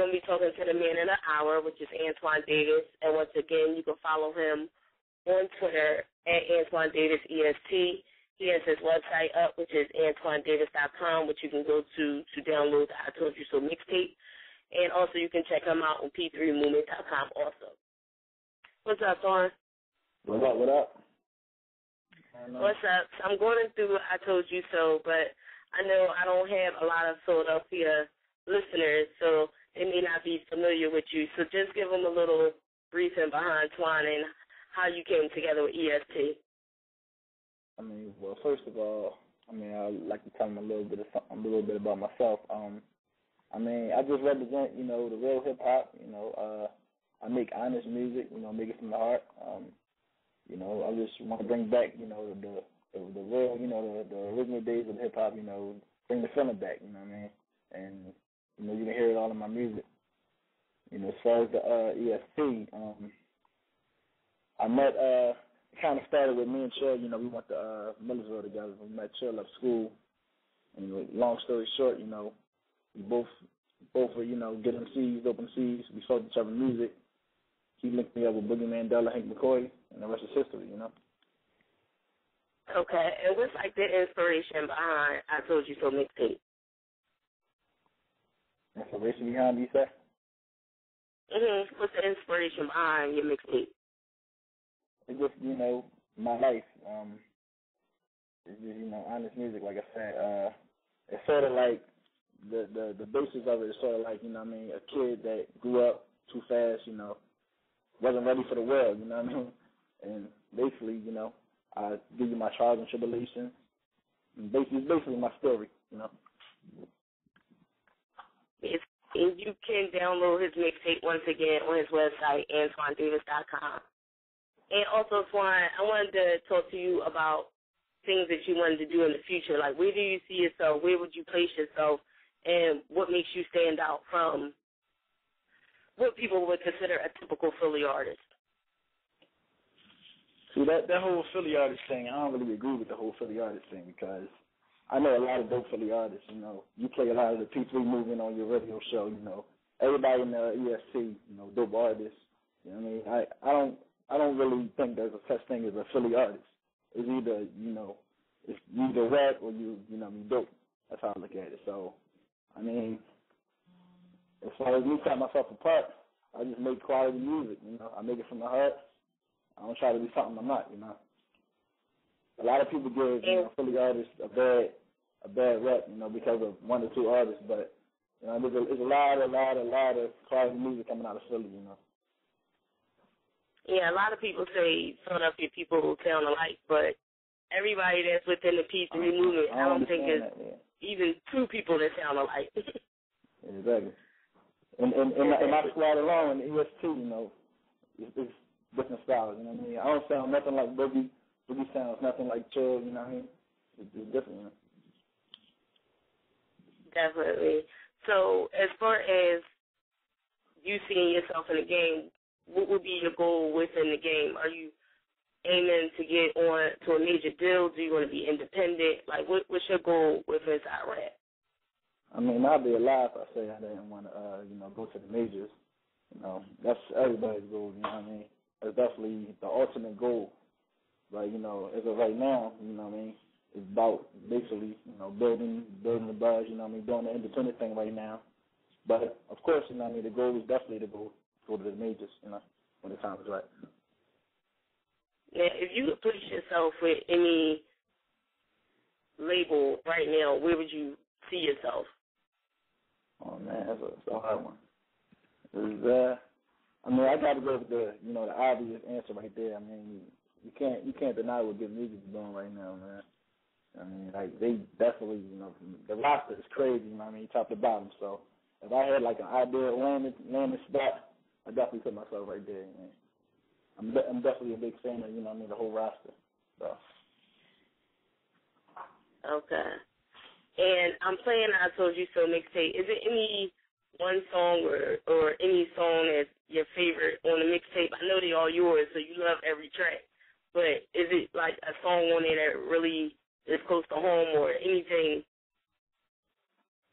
going to be talking to the man in an hour, which is Antwan Davis. And once again, you can follow him on Twitter at Antwan Davis EST. He has his website up, which is AntwanDavis.com, which you can go to download the I Told You So mixtape. And also you can check him out on P3Movement.com also. What's up, Thorn? What up, what up? What's up? So I'm going through I Told You So, but I know I don't have a lot of Philadelphia listeners, so they may not be familiar with you. So just give them a little briefing behind Twan and how you came together with EST. I mean, well, first of all, I'd like to tell them a little bit about myself. I just represent, the real hip hop. I make honest music, make it from the heart. I just want to bring back, the real, the original days of hip hop. Bring the feeling back. You know what I mean? And you can hear it all in my music. As far as the EST, I met. It kind of started with me and Chill. We went to Millersville together. We met Chill up school. And long story short, we both were, good MCs, dope MCs. We sold each other music. He linked me up with Boogie Mandela, Hank McCoy, and the rest is history, Okay, and what's like the inspiration behind I Told You So mixtape? Inspiration behind, you say? What's the inspiration behind your mixtape? It's just, my life. It's just, honest music, like I said. It's sort of like the basis of it is sort of like, a kid that grew up too fast, wasn't ready for the world, And basically, I give you my trials and tribulations. And it's basically my story, And you can download his mixtape once again on his website, AntwanDavis.com. And also, Twan, I wanted to talk to you about things that you wanted to do in the future. Like, where do you see yourself? Where would you place yourself? And what makes you stand out from what people would consider a typical Philly artist? See, that whole Philly artist thing, I don't really agree with the whole Philly artist thing because I know a lot of dope Philly artists, You play a lot of the P3 movement on your radio show, Everybody in the EST, dope artists. You know what I mean? I don't really think there's a such thing as a Philly artist. It's either, it's either rap or you dope. That's how I look at it. So, as far as me setting myself apart, I just make quality music, I make it from the heart. I don't try to be something I'm not, A lot of people give, Philly artists a bad rep, because of one or two artists, but, there's a lot of quality music coming out of Philly, Yeah, a lot of people say Philadelphia people sound alike, but everybody that's within the P3 movement, I don't think there's even two people that sound alike. Exactly. And my squad alone, in ES2, it's different styles, I don't sound nothing like Boogie. Boogie sounds nothing like Chill, It's different, Definitely. So as far as you seeing yourself in the game, what would be your goal within the game? Are you aiming to get on to a major deal? Do you want to be independent? Like, what's your goal with inside rap? I'd be alive if I say I didn't want to, go to the majors. That's everybody's goal, That's definitely the ultimate goal. But, as of right now, it's about basically, building the buzz, doing the independent thing right now. But, of course, the goal is definitely to go to the majors, when the time is right. Now, if you could place yourself with any label right now, where would you see yourself? Oh, man, that's a hard one. I got to go with the obvious answer right there. You can't deny what good music is doing right now, man. They definitely, the roster is crazy, top to bottom. So if I had, an ideal landing spot, I definitely put myself right there, man. I'm definitely a big fan of, the whole roster. So. Okay. And I'm playing I Told You So mixtape. Is it any one song or any song that's your favorite on the mixtape? I know they all yours, so you love every track. But is it like a song on there that really is close to home or anything?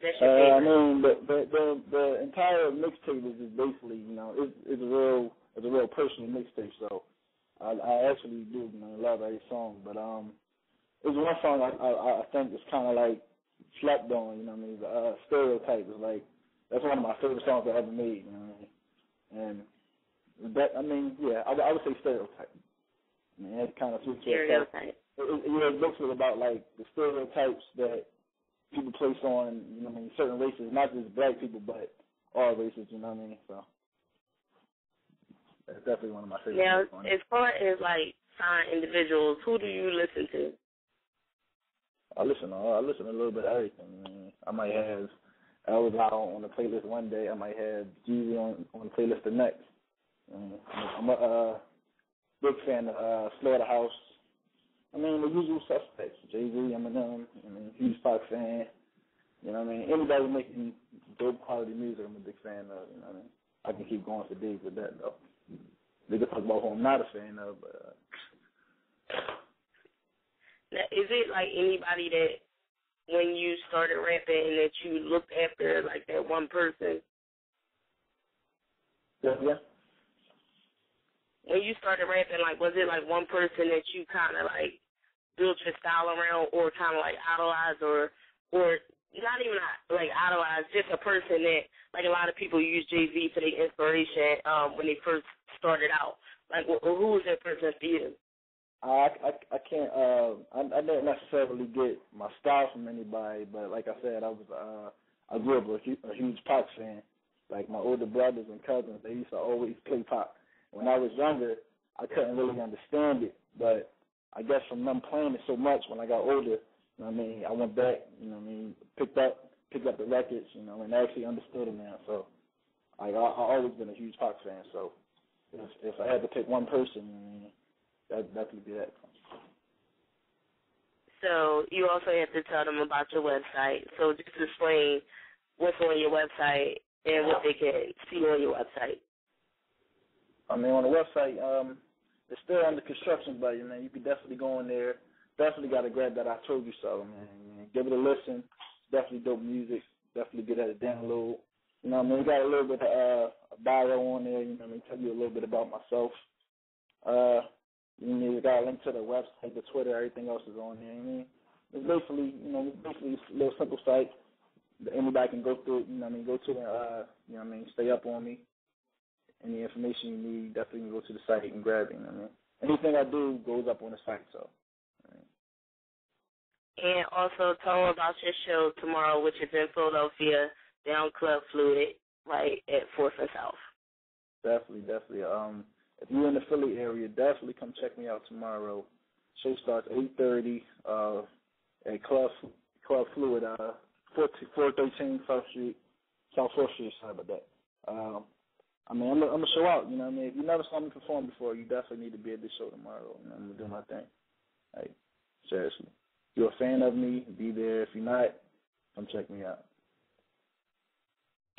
That's your favorite? I mean, the entire mixtape is just basically, it's a real personal mixtape. So I actually do, love every song. But there's one song I think is kind of like slept on. The Stereotype is like, that's one of my favorite songs I ever made. You know what I mean? And that, I would say Stereotype. It kind of suits yourself. Stereotype. It's basically about like the stereotypes that people place on, certain races, not just black people, but all races. So that's definitely one of my favorite. Now, as far as like signed individuals, who do you listen to? I listen to a little bit of everything. I might have Elvis on the playlist one day. I might have Jeezy on the playlist the next. I'm a big fan of Slaughterhouse. The usual suspects. Jay-Z, Eminem, huge Pac fan. Anybody making dope quality music, I'm a big fan of. I can keep going for days with that, though. They can talk about who I'm not a fan of, but... Now, is it like anybody that when you started rapping that you looked after, like that one person? Yeah. When you started rapping, like, was it like one person that you kind of like built your style around, or kind of like idolized, or not even like idolized, just a person that, like, a lot of people use Jay-Z for their inspiration when they first started out. Like, who was that person for you? I can't. I didn't necessarily get my style from anybody, but like I said, I grew up a huge Pac fan. Like my older brothers and cousins, they used to always play Pac. When I was younger, I couldn't really understand it, but I guess from them playing it so much, when I got older, I went back, picked up the records, and actually understood it now. So I've always been a huge Pac fan. So if I had to pick one person, that would be that. So you also have to tell them about your website. So just explain what's on your website and what they can see on your website. On the website, it's still under construction, but you can definitely go in there. Definitely got to grab that I Told You So, man. Give it a listen. It's definitely dope music. Definitely get it a download. We got a little bit of a bio on there. Tell you a little bit about myself. We got a link to the website, the Twitter, everything else is on there. It's basically, a little simple site that anybody can go through. Go to and stay up on me. Any information you need, definitely go to the site and grab it. Anything I do goes up on the site. So. And also tell them about your show tomorrow, which is in Philadelphia, down Club Fluid, right at 4th and South. Definitely. If you're in the Philly area, definitely come check me out tomorrow. Show starts 8:30 at Club Fluid, 413 South 4th Street. Sorry about that. I'm gonna show out. If you never saw me perform before, you definitely need to be at this show tomorrow. I'm gonna do my thing. Hey, seriously. If you're a fan of me, be there. If you're not, come check me out.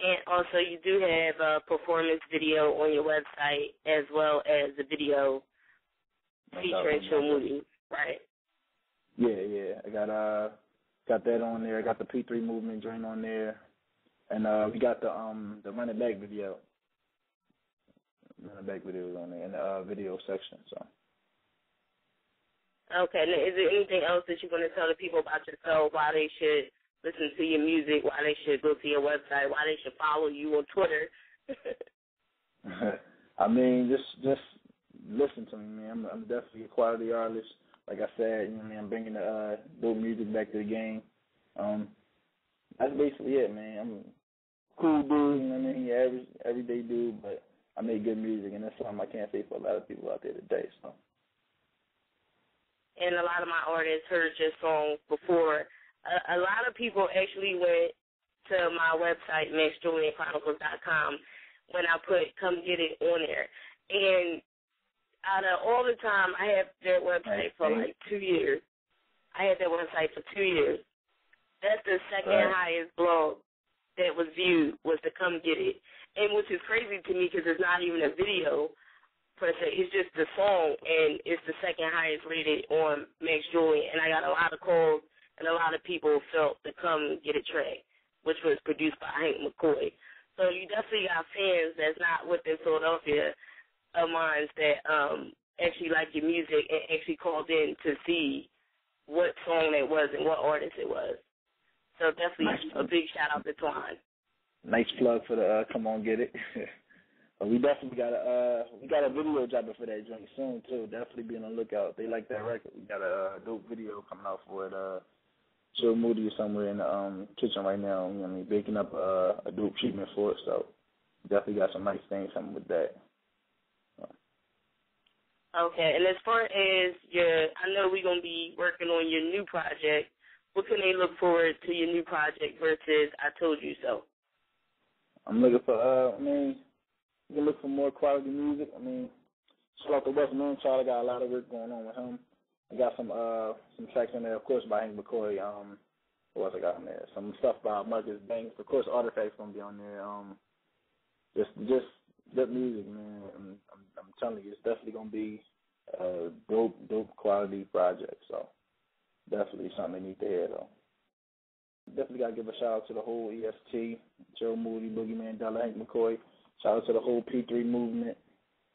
And also, you do have a performance video on your website, as well as a video featuring Shomudi, right? Yeah. I got that on there. I got the P3 movement joint on there, and we got the Run It Back video. Run It Back video is on there in the video section. So. Okay. Now, is there anything else that you want to tell the people about yourself? Why they should listen to your music? Why they should go to your website? Why they should follow you on Twitter? Just listen to me, man. I'm definitely a quality artist. Like I said, I'm bringing the dope music back to the game. That's basically it, man. I'm a cool dude, everyday dude, but I make good music, and that's something I can't say for a lot of people out there today. So. And a lot of my artists heard your song before. A lot of people actually went to my website, MaxJulianChronicles.com, when I put Come Get It on there. And out of all the time, I had that website for like 2 years. I had that website for 2 years. That's the second highest blog that was viewed, was the Come Get It. And which is crazy to me because it's not even a video per se. It's just the song, and it's the second highest rated on Max Julian. And I got a lot of calls, and a lot of people felt the Come Get It track which was produced by Hank McCoy. So you definitely got fans that's not within Philadelphia of mine that actually like your music and actually called in to see what song it was and what artist it was. So definitely a big shout out to Twan. Nice plug for the Come On Get It. We definitely got a video dropping for that joint soon too. Definitely be on the lookout. They like that record. We got a dope video coming out for it. Joe Moody is somewhere in the kitchen right now. You know what I mean, baking up a dope treatment for it. So definitely got some nice things coming with that. Okay, and as far as I know we're gonna be working on your new project. What can they look forward to your new project versus I Told You So? I'm looking for you can look for more quality music. I mean, shout out to West Manchester. I got a lot of work going on with him. I got some tracks in there, of course, by Hank McCoy. What else I got in there? Some stuff by Marcus Banks. Of course, Artifact's gonna be on there. Just good music, man. I'm telling you, it's definitely gonna be a dope quality project. So definitely something they need to hear though. Definitely gotta give a shout out to the whole EST, Joe Moody, Boogeyman, Della, Hank McCoy. Shout out to the whole P3 movement,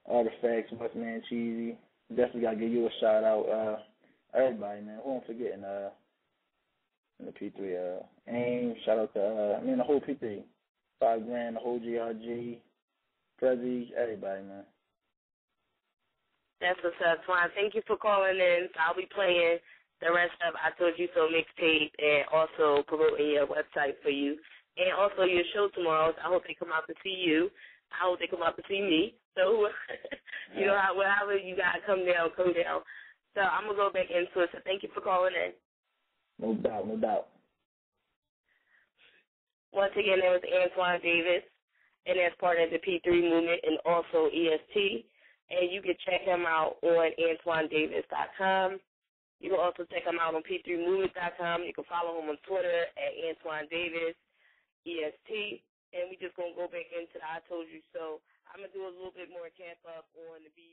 Artifacts, Westman Cheesy. Definitely gotta give you a shout out, everybody, man. Who I'm forgetting, in the P3, AIM. Shout out to the whole P3, 5 Grand, the whole GRG, Prezi, everybody, man. That's what's up, Twan. Thank you for calling in. I'll be playing the rest of I Told You So mixtape and also promoting your website for you. And also your show tomorrow. So I hope they come out to see you. I hope they come out to see me. So, you know, however you got to come down. So I'm going to go back into it. So thank you for calling in. No doubt. Once again, that was Antwan Davis, and that's part of the P3 movement and also EST. And you can check him out on AntwanDavis.com. You can also check him out on P3Movement.com. You can follow him on Twitter at Antwan Davis, EST. And we just going to go back into the I Told You So. I'm going to do a little bit more camp up on the beat.